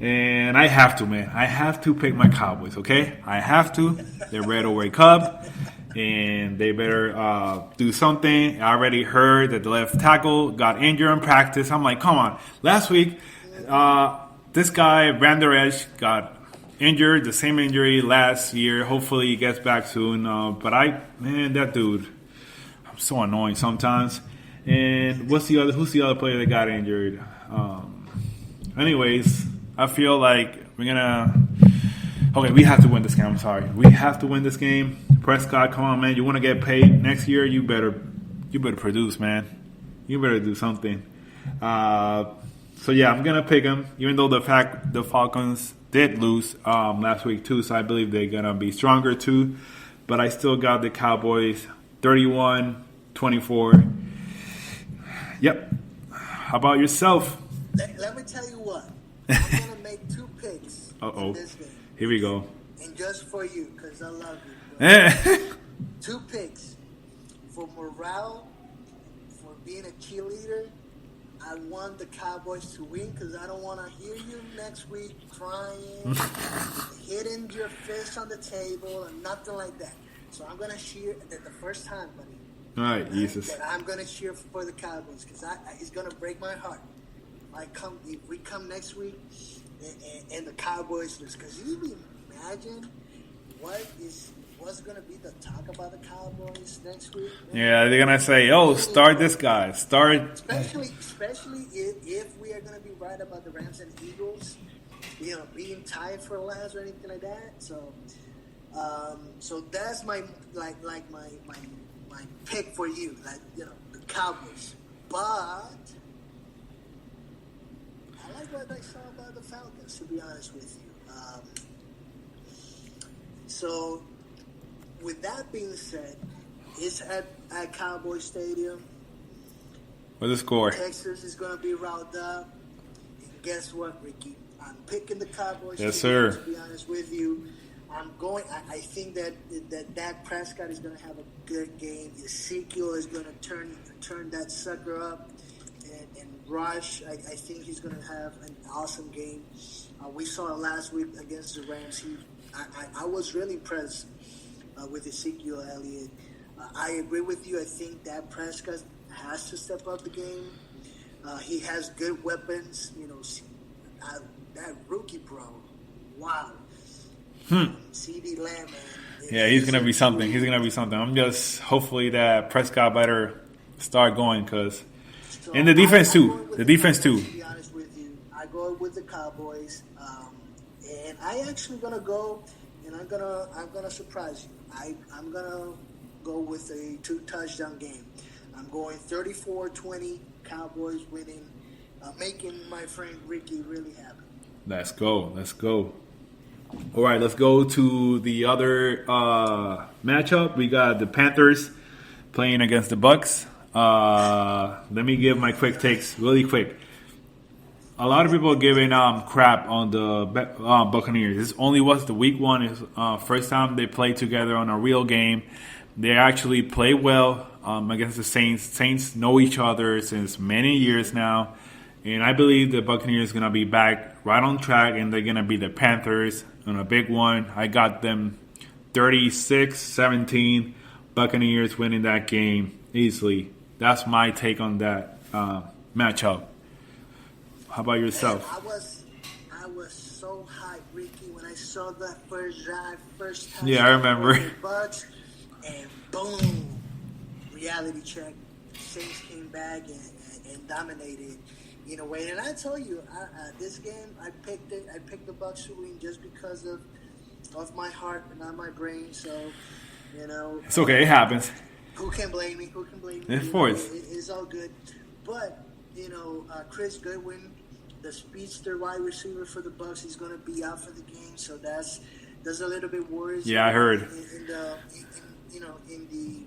And I have to, man. I have to pick my Cowboys, okay? I have to. They're Red or Red Cup. And they better do something. I already heard that the left tackle got injured in practice. I'm like, come on. Last week, this guy, Vander Esch, got injured, the same injury last year. Hopefully he gets back soon. Man, that dude, I'm so annoying sometimes. And who's the other player that got injured? Anyways, I feel like we're gonna. Okay, we have to win this game. I'm sorry, we have to win this game. Prescott, come on, man. You want to get paid next year? You better produce, man. You better do something. So yeah, I'm gonna pick him, even though the Falcons did lose last week too. So I believe they're gonna be stronger too. But I still got the Cowboys 31-24. Yep. How about yourself? Let me tell you what. I'm going to make 2 picks in this game. Here we go. And just for you, because I love you. 2 picks. For morale, for being a cheerleader, I want the Cowboys to win because I don't want to hear you next week crying, hitting your fist on the table, and nothing like that. So I'm going to cheer the first time, buddy. All right, Jesus. I'm going to cheer for the Cowboys because it's going to break my heart. If we come next week and the Cowboys lose, because you imagine what's going to be the talk about the Cowboys next week? Yeah, they're going to say, start this guy. Especially if we are going to be right about the Rams and Eagles, being tied for last or anything like that. So that's my pick for you, the Cowboys. But I like what I saw about the Falcons, to be honest with you. So, with that being said, it's at Cowboy Stadium. What's the score? Texas is going to be riled up. And guess what, Ricky? I'm picking the Cowboys. Yes, Stadium, sir. to be honest with you. I think that Dak Prescott is going to have a good game. Ezekiel is going to turn that sucker up and rush. I think he's going to have an awesome game. We saw it last week against the Rams. I was really impressed with Ezekiel Elliott. I agree with you. I think Dak Prescott has to step up the game. He has good weapons. That rookie, bro. Wow. CD Lamb, man. Yeah, he's gonna be something. I'm just hopefully that Prescott better start going because, and the defense too. To be honest with you, I go with the Cowboys, and I actually gonna go, and I'm gonna surprise you. I'm gonna go with a 2-touchdown game. I'm going 34-20, Cowboys winning, making my friend Ricky really happy. Let's go. All right, let's go to the other matchup. We got the Panthers playing against the Bucks. Let me give my quick takes really quick. A lot of people are giving crap on the Buccaneers. This only was the week 1. Is first time they played together on a real game. They actually play well against the Saints. Saints know each other since many years now. And I believe the Buccaneers are going to be back right on track, and they're going to be the Panthers on a big one. I got them 36-17. Buccaneers winning that game easily. That's my take on that matchup. How about yourself? I was so hyped, Ricky, when I saw that first drive, first time. Yeah, I remember. Bucks, and boom, reality check. Saints came back and dominated. In a way, and I tell you, this game I picked it. I picked the Bucks to win just because of my heart and not my brain. So, it's okay. It happens. Who can blame me? Of course, it's all good. But Chris Goodwin, the speedster wide receiver for the Bucks, he's going to be out for the game. So that's a little bit worrisome. Yeah, I heard. In the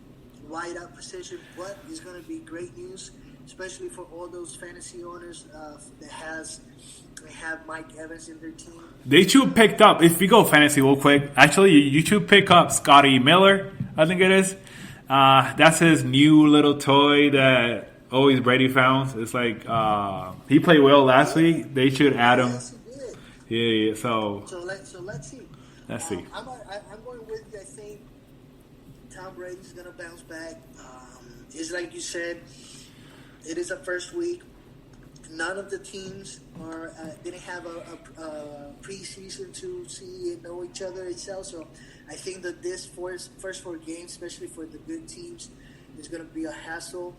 wide out position, but it's going to be great news. Especially for all those fantasy owners that have Mike Evans in their team. They should picked up, if we go fantasy real quick, actually you should pick up Scotty Miller, I think it is. That's his new little toy that always Brady found. It's like he played well last week. They should add him. Yes, he did. Yeah. So let's see. let's see. I'm going with you. I think Tom Brady's gonna bounce back. It's like you said. It is a first week. None of the teams didn't have a preseason to see and know each other itself. So I think that this first four games, especially for the good teams, is going to be a hassle.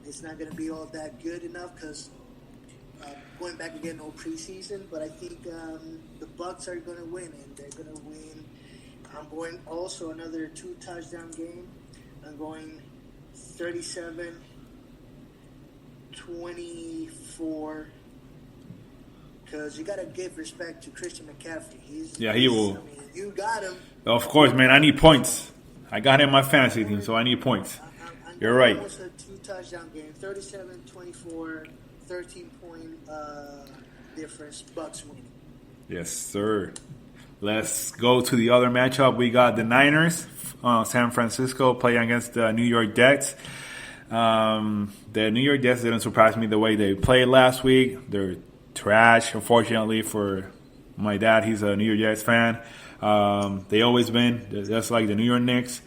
It's not going to be all that good enough because going back again, no preseason. But I think the Bucks are going to win, and they're going to win. I'm going also another 2 touchdown game. I'm going 37-24, because you got to give respect to Christian McCaffrey. He will. I mean, you got him. Of course, man. I need points. I got him in my fantasy team, so I need points. You're right. Almost a 2 touchdown game. 37-24, 13-point difference. Bucks winning. Yes, sir. Let's go to the other matchup. We got the Niners, San Francisco, playing against the New York Jets. The New York Jets didn't surprise me the way they played last week. They're trash, unfortunately, for my dad. He's a New York Jets fan. They always been. Just like the New York Knicks.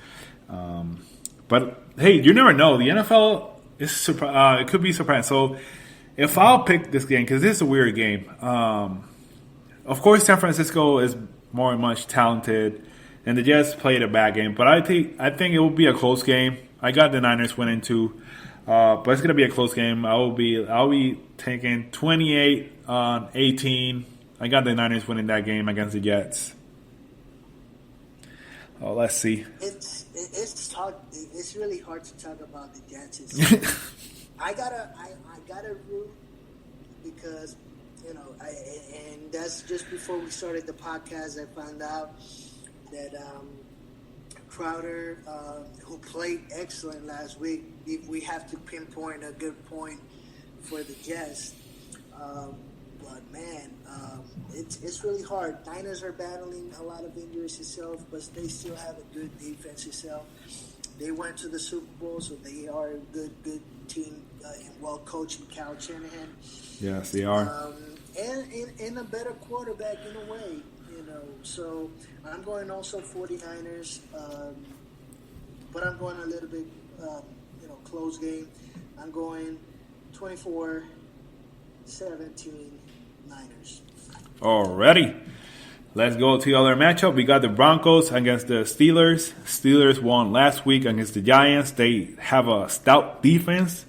But, hey, you never know. The NFL, it could be surprising. So, if I'll pick this game, because this is a weird game. Of course, San Francisco is more much talented, and the Jets played a bad game. But I think it will be a close game. I got the Niners winning too, but it's gonna be a close game. I'll be taking 28-18. I got the Niners winning that game against the Jets. Oh, let's see. It's really hard to talk about the Jets. I gotta root because and that's just before we started the podcast. I found out that Crowder, who played excellent last week, if we have to pinpoint a good point for the Jets. But man, it's really hard. Niners are battling a lot of injuries itself, but they still have a good defense itself. They went to the Super Bowl, so they are a good team and well coached in Cal Shanahan. Yes, they are. And a better quarterback in a way. So I'm going also 49ers, but I'm going a little bit, close game. I'm going 24-17 Niners. Alrighty. Let's go to the other matchup. We got the Broncos against the Steelers. Steelers won last week against the Giants. They have a stout defense,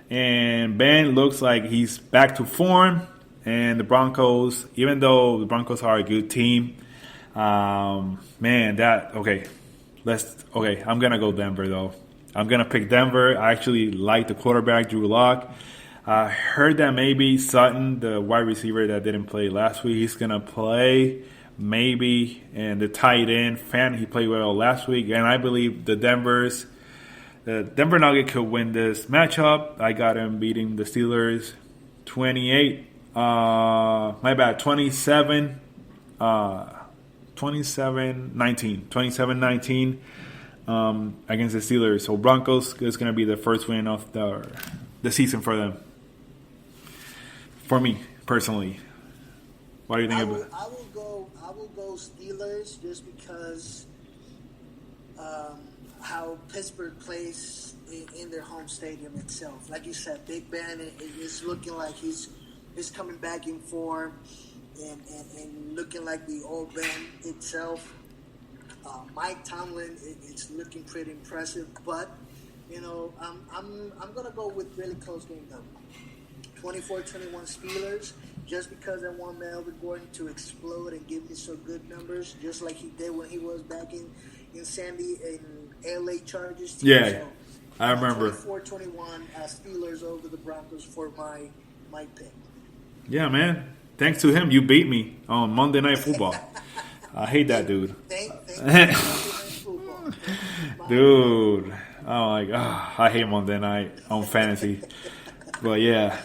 and Ben looks like he's back to form. And the Broncos, even though the Broncos are a good team, I'm going to go Denver, though. I'm going to pick Denver. I actually like the quarterback, Drew Lock. I heard that maybe Sutton, the wide receiver that didn't play last week, he's going to play maybe. And the tight end, Fan, he played well last week. And I believe the Denver Nuggets could win this matchup. I got him beating the Steelers 27-19 against the Steelers. So Broncos is going to be the first win of the season for them. For me, personally. What do you think about it? I will go Steelers just because how Pittsburgh plays in their home stadium itself. Like you said, Big Ben is looking like he's coming back in form and looking like the old Ben itself. Mike Tomlin, it's looking pretty impressive, but I'm gonna go with really close game though. 24-21 Steelers, just because I want Melvin Gordon to explode and give me some good numbers, just like he did when he was back in LA Chargers team. Yeah, so, I remember. 24-21 Steelers over the Broncos for my pick. Yeah, man. Thanks to him, you beat me on Monday Night Football. I hate that dude. Dude, oh my God, I hate Monday Night on fantasy. But yeah.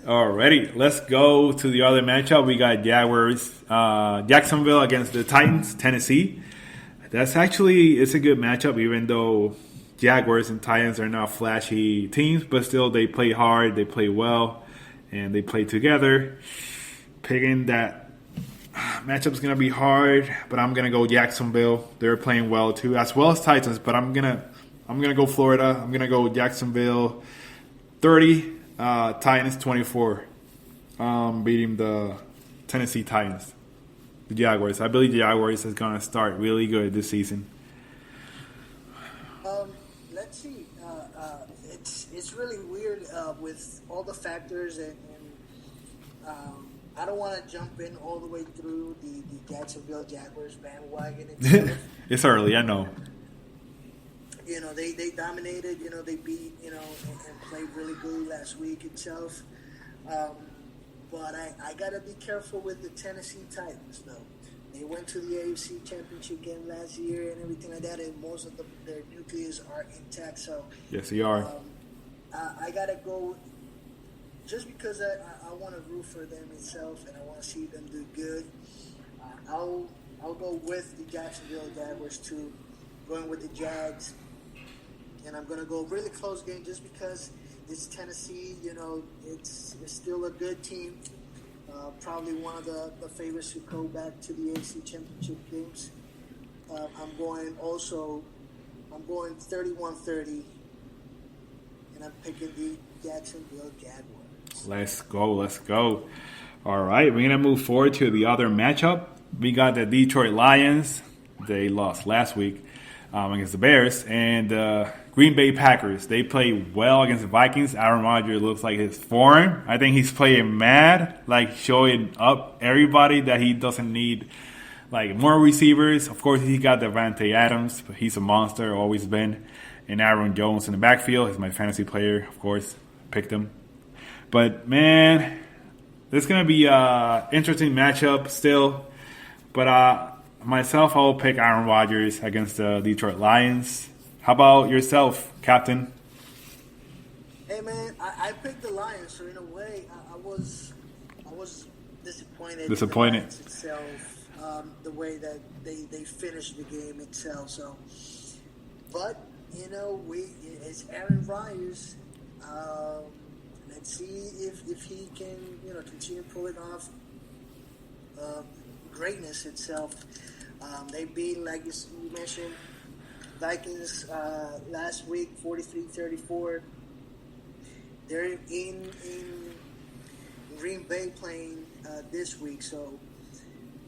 Alrighty, let's go to the other matchup. We got Jacksonville against the Titans, Tennessee. It's a good matchup, even though Jaguars and Titans are not flashy teams, but still they play hard, they play well, and they play together. Picking that Matchup's gonna be hard, but I'm gonna go Jacksonville. They're playing well too, as well as Titans. But I'm gonna go Florida. I'm gonna go Jacksonville 30, Titans 24, beating the Tennessee Titans. The Jaguars. I believe the Jaguars is gonna start really good this season. Let's see. It's really weird with all the factors, and I don't want to jump in all the way through the Jacksonville Jaguars bandwagon itself. It's early, I know. They dominated. They beat. And played really good last week itself. But I gotta be careful with the Tennessee Titans, though. They went to the AFC Championship game last year and everything like that, and most of their nucleus are intact. So yes, they are. I gotta go just because I want to root for them itself, and I want to see them do good. I'll go with the Jacksonville Jaguars too, going with the Jags, and I'm gonna go really close game just because it's Tennessee. It's still a good team. Probably one of the favorites to go back to the AFC Championship games. I'm going 31-30, and I'm picking the Jacksonville Jaguars. Let's go. All right, we're going to move forward to the other matchup. We got the Detroit Lions. They lost last week against the Bears. And Green Bay Packers. They play well against the Vikings. Aaron Rodgers looks like he's foreign. I think he's playing mad, like showing up everybody that he doesn't need like more receivers. Of course, he got Davante Adams, but he's a monster, always been. And Aaron Jones in the backfield. He's my fantasy player, of course. Picked him. But, man, this is going to be an interesting matchup still. But myself, I will pick Aaron Rodgers against the Detroit Lions. How about yourself, Captain? Hey, man, I picked the Lions, so in a way, I was disappointed. Disappointed. In the Lions itself, the way that they finished the game itself. So, but it's Aaron Rodgers. Let's see if he can continue pulling off greatness itself. They beat, like you mentioned, Vikings last week, 43-34. They're in Green Bay playing this week, so.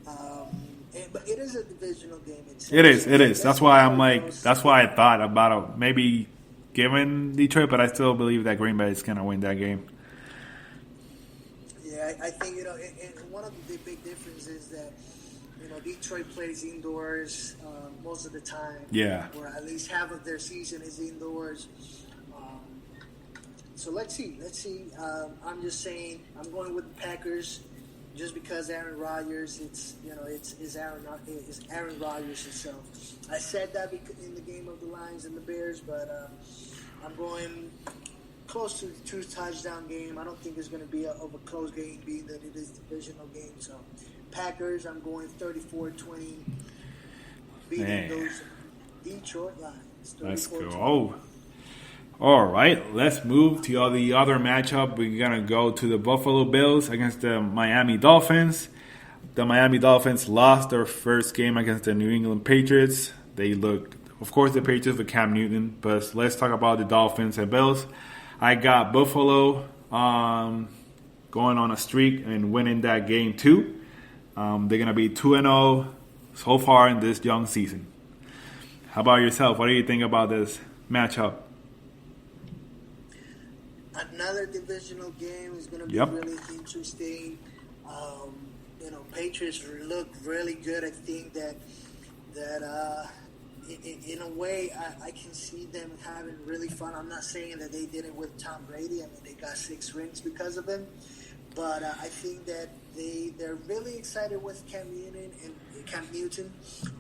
But it is a divisional game itself. It is. That's why that's why I thought about maybe giving Detroit, but I still believe that Green Bay is going to win that game. Yeah, I think, and one of the big differences is that, Detroit plays indoors most of the time. Yeah. Or at least half of their season is indoors. So let's see. I'm just saying I'm going with the Packers just because Aaron Rodgers, it's Aaron Rodgers himself. I said that in the game of the Lions and the Bears, but I'm going close to the 2-touchdown game. I don't think it's going to be a close game, being that it is a divisional game. So Packers, I'm going 34-20, beating those Detroit Lions. Let's go. All right, let's move to the other matchup. We're going to go to the Buffalo Bills against the Miami Dolphins. The Miami Dolphins lost their first game against the New England Patriots. Of course, the Patriots with Cam Newton, but let's talk about the Dolphins and Bills. I got Buffalo going on a streak and winning that game too. They're going to be 2-0 so far in this young season. How about yourself? What do you think about this matchup? Another divisional game is going to be really interesting. Patriots look really good. I think that in a way I can see them having really fun. I'm not saying that they did it with Tom Brady. I mean, they got 6 rings because of him. But I think that they're really excited with Cam Newton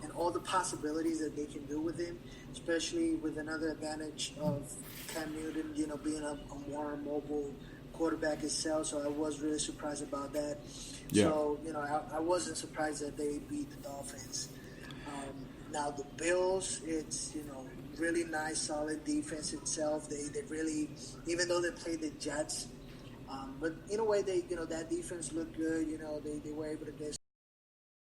and all the possibilities that they can do with him, especially with another advantage of Cam Newton, being a more mobile quarterback itself. So I was really surprised about that. Yeah. So, I wasn't surprised that they beat the Dolphins. Now the Bills, it's, really nice, solid defense itself. They really, even though they played the Jets, but in a way, that defense looked good. They were able to get